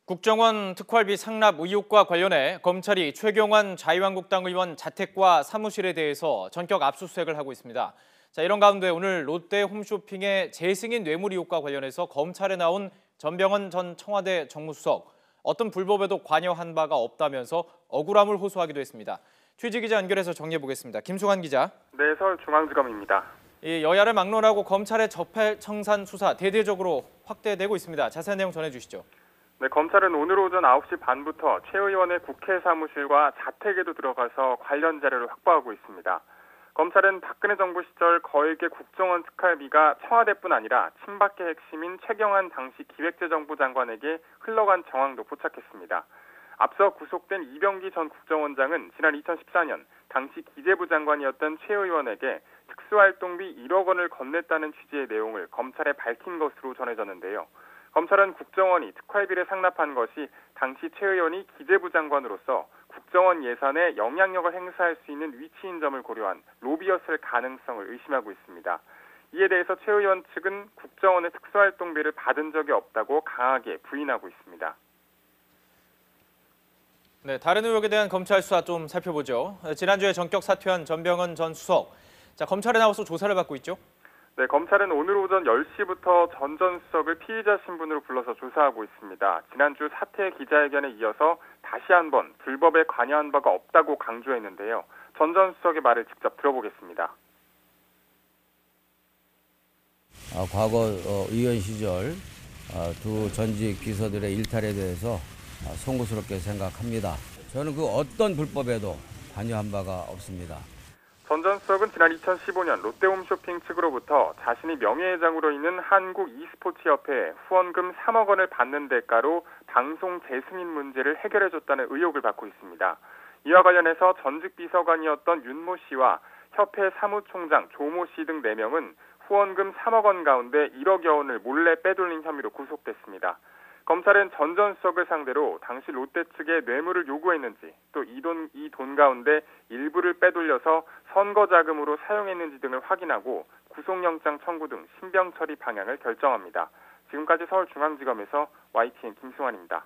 국정원 특활비 상납 의혹과 관련해 검찰이 최경환 자유한국당 의원 자택과 사무실에 대해서 전격 압수수색을 하고 있습니다. 이런 가운데 오늘 롯데 홈쇼핑의 재승인 뇌물 의혹과 관련해서 검찰에 나온 전병헌 전 청와대 정무수석, 어떤 불법에도 관여한 바가 없다면서 억울함을 호소하기도 했습니다. 최지 기자 연결해서 정리해보겠습니다. 김수환 기자. 네, 서울중앙지검입니다. 여야를 막론하고 검찰의 적폐청산 수사 대대적으로 확대되고 있습니다. 자세한 내용 전해주시죠. 네, 검찰은 오늘 오전 9시 반부터 최 의원의 국회 사무실과 자택에도 들어가서 관련 자료를 확보하고 있습니다. 검찰은 박근혜 정부 시절 거액의 국정원 특활비가 청와대뿐 아니라 친박계 핵심인 최경환 당시 기획재정부 장관에게 흘러간 정황도 포착했습니다. 앞서 구속된 이병기 전 국정원장은 지난 2014년 당시 기재부 장관이었던 최 의원에게 특수활동비 1억 원을 건넸다는 취지의 내용을 검찰에 밝힌 것으로 전해졌는데요. 검찰은 국정원이 특활비를 상납한 것이 당시 최 의원이 기재부 장관으로서 국정원 예산에 영향력을 행사할 수 있는 위치인 점을 고려한 로비였을 가능성을 의심하고 있습니다. 이에 대해서 최 의원 측은 국정원의 특수활동비를 받은 적이 없다고 강하게 부인하고 있습니다. 네, 다른 의혹에 대한 검찰 수사 좀 살펴보죠. 지난주에 전격 사퇴한 전병헌 전 수석, 검찰에 나와서 조사를 받고 있죠? 네, 검찰은 오늘 오전 10시부터 전 수석을 피의자 신분으로 불러서 조사하고 있습니다. 지난주 사퇴 기자회견에 이어서 다시 한번 불법에 관여한 바가 없다고 강조했는데요. 전 수석의 말을 직접 들어보겠습니다. 과거 의원 시절 두 전직 비서들의 일탈에 대해서 송구스럽게 생각합니다. 저는 그 어떤 불법에도 관여한 바가 없습니다. 전 수석은 지난 2015년 롯데홈쇼핑 측으로부터 자신이 명예회장으로 있는 한국 e스포츠협회에 후원금 3억 원을 받는 대가로 방송 재승인 문제를 해결해줬다는 의혹을 받고 있습니다. 이와 관련해서 전직 비서관이었던 윤모 씨와 협회 사무총장 조모 씨 등 4명은 후원금 3억 원 가운데 1억여 원을 몰래 빼돌린 혐의로 구속됐습니다. 검찰은 전 수석을 상대로 당시 롯데 측에 뇌물을 요구했는지, 또 이 돈 가운데 일부를 빼돌려서 선거 자금으로 사용했는지 등을 확인하고 구속영장 청구 등 신병 처리 방향을 결정합니다. 지금까지 서울중앙지검에서 YTN 김승환입니다.